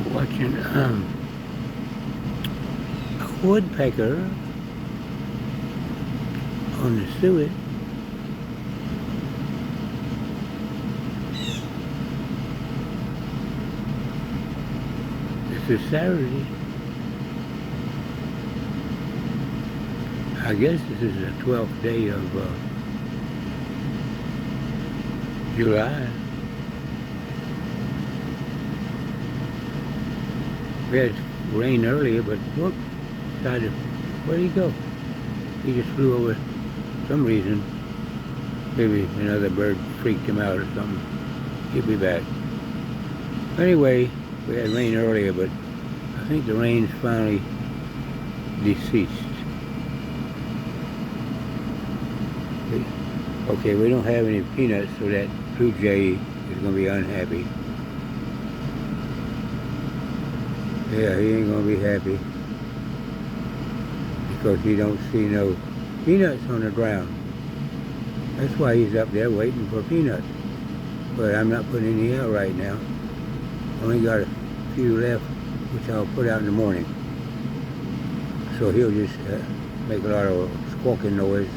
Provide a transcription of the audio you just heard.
watching a woodpecker on the suet. This is Saturday. I guess this is the 12th day of July. We had rain earlier, but look, decided, where'd he go? He just flew over some reason. Maybe another bird freaked him out or something. He'll be back. Anyway, we had rain earlier, but I think the rain's finally deceased. Okay, we don't have any peanuts, so that blue jay is going to be unhappy. Yeah, he ain't going to be happy because he don't see no peanuts on the ground. That's why he's up there waiting for peanuts. But I'm not putting any out right now. Only got a few left, which I'll put out in the morning. So he'll just make a lot of squawking noise.